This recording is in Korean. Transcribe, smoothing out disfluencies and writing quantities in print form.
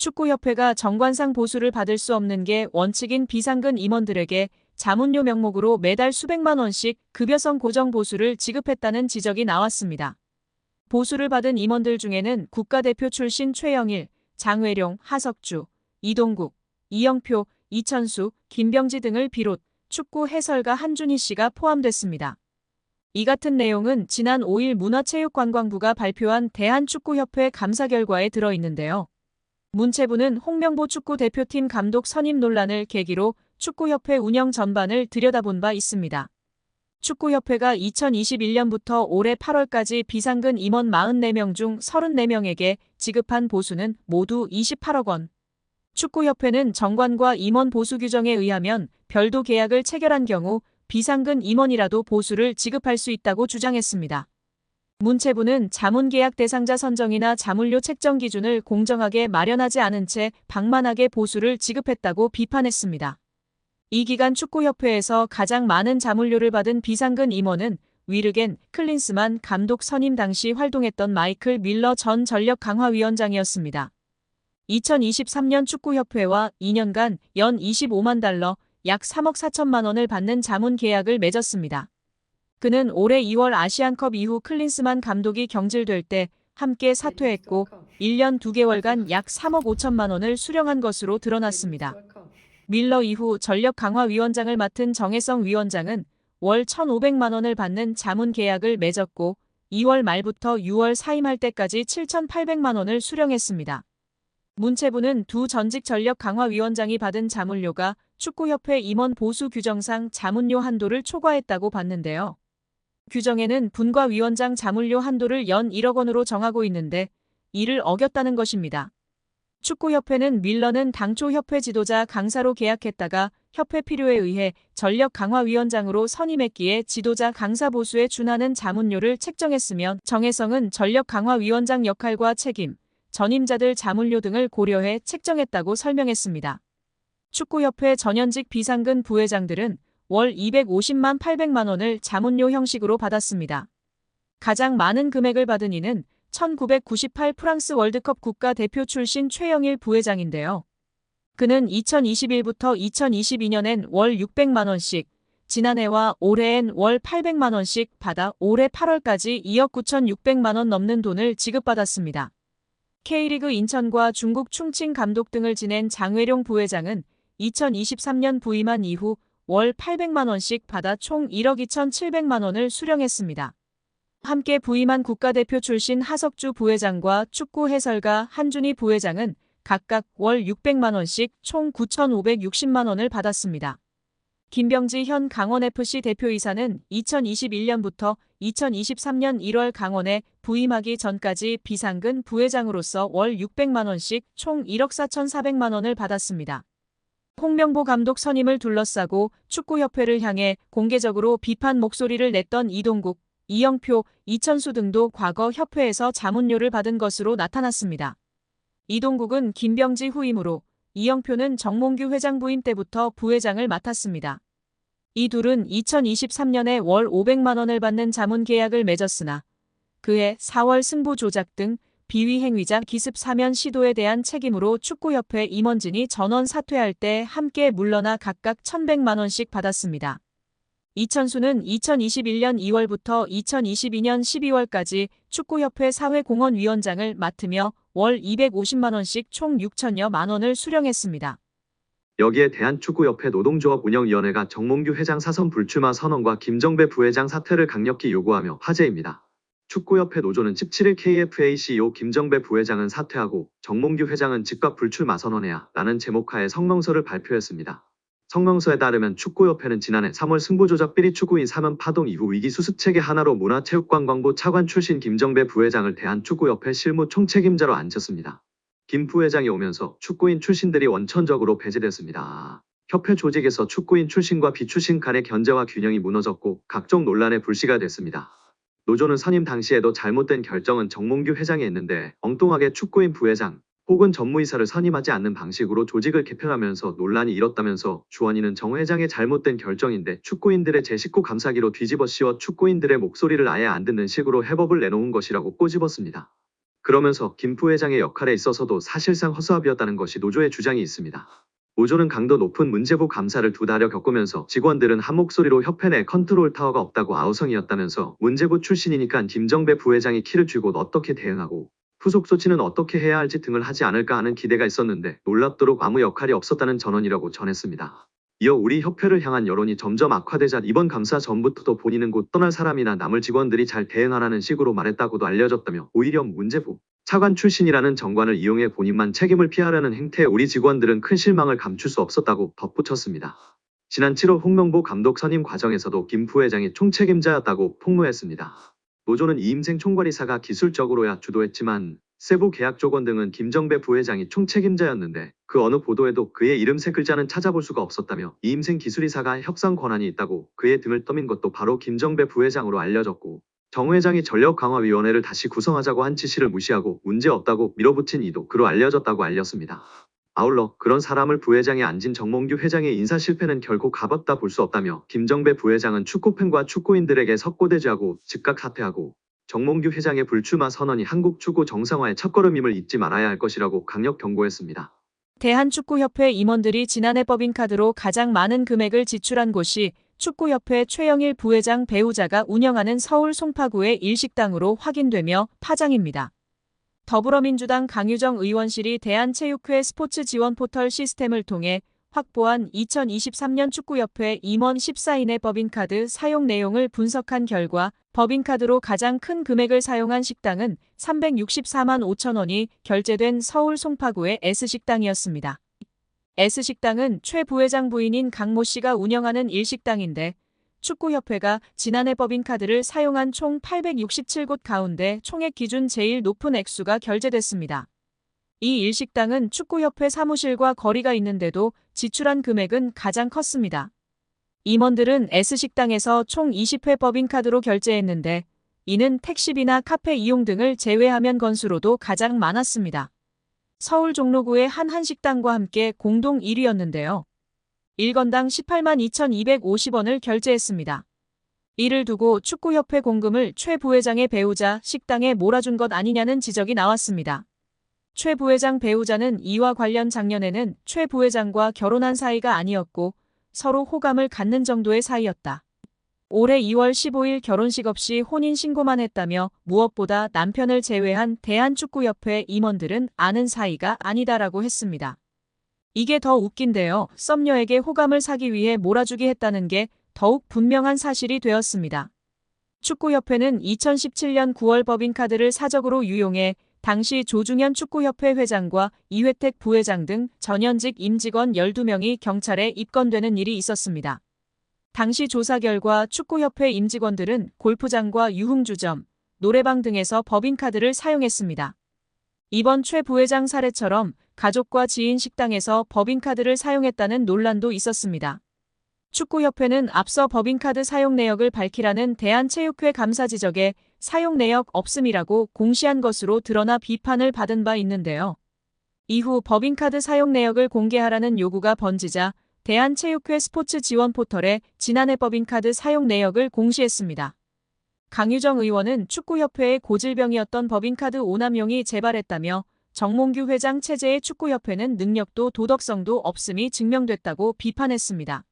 축구협회가 정관상 보수를 받을 수 없는 게 원칙인 비상근 임원들에게 자문료 명목으로 매달 수백만 원씩 급여성 고정 보수를 지급했다는 지적이 나왔습니다. 보수를 받은 임원들 중에는 국가대표 출신 최영일, 장회룡, 하석주, 이동국, 이영표, 이천수, 김병지 등을 비롯 축구 해설가 한준희 씨가 포함됐습니다. 이 같은 내용은 지난 5일 문화체육관광부가 발표한 대한축구협회 감사 결과에 들어있는데요. 문체부는 홍명보 축구대표팀 감독 선임 논란을 계기로 축구협회 운영 전반을 들여다본 바 있습니다. 축구협회가 2021년부터 올해 8월까지 비상근 임원 44명 중 34명에게 지급한 보수는 모두 28억 원. 축구협회는 정관과 임원 보수 규정에 의하면 별도 계약을 체결한 경우 비상근 임원이라도 보수를 지급할 수 있다고 주장했습니다. 문체부는 자문계약 대상자 선정이나 자문료 책정 기준을 공정하게 마련하지 않은 채 방만하게 보수를 지급했다고 비판했습니다. 이 기간 축구협회에서 가장 많은 자문료를 받은 비상근 임원은 위르겐 클린스만 감독 선임 당시 활동했던 마이클 밀러 전 전력강화위원장이었습니다. 2023년 축구협회와 2년간 연 25만 달러, 약 3억 4천만 원을 받는 자문 계약을 맺었습니다. 그는 올해 2월 아시안컵 이후 클린스만 감독이 경질될 때 함께 사퇴했고 1년 2개월간 약 3억 5천만 원을 수령한 것으로 드러났습니다. 밀러 이후 전력강화위원장을 맡은 정혜성 위원장은 월 1,500만 원을 받는 자문 계약을 맺었고 2월 말부터 6월 사임할 때까지 7,800만 원을 수령했습니다. 문체부는 두 전직 전력강화위원장이 받은 자문료가 축구협회 임원 보수 규정상 자문료 한도를 초과했다고 봤는데요. 규정에는 분과위원장 자문료 한도를 연 1억 원으로 정하고 있는데 이를 어겼다는 것입니다. 축구협회는 밀러는 당초 협회 지도자 강사로 계약했다가 협회 필요에 의해 전력강화위원장으로 선임했기에 지도자 강사 보수에 준하는 자문료를 책정했으며 정혜성은 전력강화위원장 역할과 책임, 전임자들 자문료 등을 고려해 책정했다고 설명했습니다. 축구협회 전현직 비상근 부회장들은 월 250만 800만 원을 자문료 형식으로 받았습니다. 가장 많은 금액을 받은 이는 1998 프랑스 월드컵 국가대표 출신 최영일 부회장인데요. 그는 2021부터 2022년엔 월 600만 원씩, 지난해와 올해엔 월 800만 원씩 받아 올해 8월까지 2억 9,600만 원 넘는 돈을 지급받았습니다. K리그 인천과 중국 충칭 감독 등을 지낸 장회룡 부회장은 2023년 부임한 이후 월 800만 원씩 받아 총 1억 2,700만 원을 수령했습니다. 함께 부임한 국가대표 출신 하석주 부회장과 축구 해설가 한준희 부회장은 각각 월 600만 원씩 총 9,560만 원을 받았습니다. 김병지 현 강원FC 대표이사는 2021년부터 2023년 1월 강원에 부임하기 전까지 비상근 부회장으로서 월 600만 원씩 총 1억 4,400만 원을 받았습니다. 홍명보 감독 선임을 둘러싸고 축구협회를 향해 공개적으로 비판 목소리를 냈던 이동국, 이영표, 이천수 등도 과거 협회에서 자문료를 받은 것으로 나타났습니다. 이동국은 김병지 후임으로, 이영표는 정몽규 회장 부임 때부터 부회장을 맡았습니다. 이 둘은 2023년에 월 500만 원을 받는 자문 계약을 맺었으나 그해 4월 승부 조작 등 비위 행위자 기습 사면 시도에 대한 책임으로 축구협회 임원진이 전원 사퇴할 때 함께 물러나 각각 1,100만 원씩 받았습니다. 이천수는 2021년 2월부터 2022년 12월까지 축구협회 사회공헌위원장을 맡으며 월 250만 원씩 총 6천여만 원을 수령했습니다. 여기에 대한축구협회 노동조합 운영위원회가 정몽규 회장 사선 불출마 선언과 김정배 부회장 사퇴를 강력히 요구하며 화제입니다. 축구협회 노조는 17일 KFA CEO 김정배 부회장은 사퇴하고 정몽규 회장은 즉각 불출마 선언해야 라는 제목하에 성명서를 발표했습니다. 성명서에 따르면 축구협회는 지난해 3월 승부조작 비리 추구인 사면 파동 이후 위기 수습체계 하나로 문화체육관광부 차관 출신 김정배 부회장을 대한축구협회 실무 총책임자로 앉혔습니다. 김 부회장이 오면서 축구인 출신들이 원천적으로 배제됐습니다. 협회 조직에서 축구인 출신과 비출신 간의 견제와 균형이 무너졌고 각종 논란의 불씨가 됐습니다. 노조는 선임 당시에도 잘못된 결정은 정몽규 회장이 했는데 엉뚱하게 축구인 부회장 혹은 전무이사를 선임하지 않는 방식으로 조직을 개편하면서 논란이 일었다면서 주원이는 정 회장의 잘못된 결정인데 축구인들의 제19 감사기로 뒤집어 씌워 축구인들의 목소리를 아예 안 듣는 식으로 해법을 내놓은 것이라고 꼬집었습니다. 그러면서 김 부회장의 역할에 있어서도 사실상 허수아비였다는 것이 노조의 주장이 있습니다. 노조는 강도 높은 문제부 감사를 2달여 겪으면서 직원들은 한 목소리로 협회 내 컨트롤 타워가 없다고 아우성이었다면서 문제부 출신이니까 김정배 부회장이 키를 쥐고 어떻게 대응하고 후속 조치는 어떻게 해야 할지 등을 하지 않을까 하는 기대가 있었는데 놀랍도록 아무 역할이 없었다는 전언이라고 전했습니다. 이어 우리 협회를 향한 여론이 점점 악화되자 이번 감사 전부터도 본인은 곧 떠날 사람이나 남을 직원들이 잘 대응하라는 식으로 말했다고도 알려졌다며 오히려 문제부 차관 출신이라는 정관을 이용해 본인만 책임을 피하려는 행태에 우리 직원들은 큰 실망을 감출 수 없었다고 덧붙였습니다. 지난 7월 홍명보 감독 선임 과정에서도 김 부회장이 총책임자였다고 폭로했습니다. 노조는 이임생 총괄이사가 기술적으로야 주도했지만 세부 계약 조건 등은 김정배 부회장이 총책임자였는데 그 어느 보도에도 그의 이름 3글자는 찾아볼 수가 없었다며 이임생 기술이사가 협상 권한이 있다고 그의 등을 떠민 것도 바로 김정배 부회장으로 알려졌고 정 회장이 전력강화위원회를 다시 구성하자고 한 지시를 무시하고 문제없다고 밀어붙인 이도 그로 알려졌다고 알렸습니다. 아울러 그런 사람을 부회장에 앉힌 정몽규 회장의 인사 실패는 결코 가볍다 볼 수 없다며 김정배 부회장은 축구팬과 축구인들에게 석고대죄하고 즉각 사퇴하고 정몽규 회장의 불출마 선언이 한국 축구 정상화의 첫걸음임을 잊지 말아야 할 것이라고 강력 경고했습니다. 대한축구협회 임원들이 지난해 법인카드로 가장 많은 금액을 지출한 곳이 축구협회 최영일 부회장 배우자가 운영하는 서울 송파구의 일식당으로 확인되며 파장입니다. 더불어민주당 강유정 의원실이 대한체육회 스포츠 지원 포털 시스템을 통해 확보한 2023년 축구협회 임원 14인의 법인카드 사용 내용을 분석한 결과 법인카드로 가장 큰 금액을 사용한 식당은 364만 5천 원이 결제된 서울 송파구의 S식당이었습니다. S식당은 최 부회장 부인인 강모 씨가 운영하는 일식당인데 축구협회가 지난해 법인카드를 사용한 총 867곳 가운데 총액 기준 제일 높은 액수가 결제됐습니다. 이 일식당은 축구협회 사무실과 거리가 있는데도 지출한 금액은 가장 컸습니다. 임원들은 S식당에서 총 20회 법인카드로 결제했는데 이는 택시비나 카페 이용 등을 제외하면 건수로도 가장 많았습니다. 서울 종로구의 한 한식당과 함께 공동 1위였는데요. 1건당 18만 2,250원을 결제했습니다. 이를 두고 축구협회 공금을 최 부회장의 배우자 식당에 몰아준 것 아니냐는 지적이 나왔습니다. 최 부회장 배우자는 이와 관련 작년에는 최 부회장과 결혼한 사이가 아니었고 서로 호감을 갖는 정도의 사이였다. 올해 2월 15일 결혼식 없이 혼인신고만 했다며 무엇보다 남편을 제외한 대한축구협회 임원들은 아는 사이가 아니다라고 했습니다. 이게 더 웃긴데요. 썸녀에게 호감을 사기 위해 몰아주기 했다는 게 더욱 분명한 사실이 되었습니다. 축구협회는 2017년 9월 법인카드를 사적으로 유용해 당시 조중현 축구협회 회장과 이회택 부회장 등 전현직 임직원 12명이 경찰에 입건되는 일이 있었습니다. 당시 조사 결과 축구협회 임직원들은 골프장과 유흥주점, 노래방 등에서 법인카드를 사용했습니다. 이번 최 부회장 사례처럼 가족과 지인 식당에서 법인카드를 사용했다는 논란도 있었습니다. 축구협회는 앞서 법인카드 사용 내역을 밝히라는 대한체육회 감사 지적에 사용 내역 없음이라고 공시한 것으로 드러나 비판을 받은 바 있는데요. 이후 법인카드 사용 내역을 공개하라는 요구가 번지자 대한체육회 스포츠 지원 포털에 지난해 법인카드 사용 내역을 공시했습니다. 강유정 의원은 축구협회의 고질병이었던 법인카드 오남용이 재발했다며 정몽규 회장 체제의 축구협회는 능력도 도덕성도 없음이 증명됐다고 비판했습니다.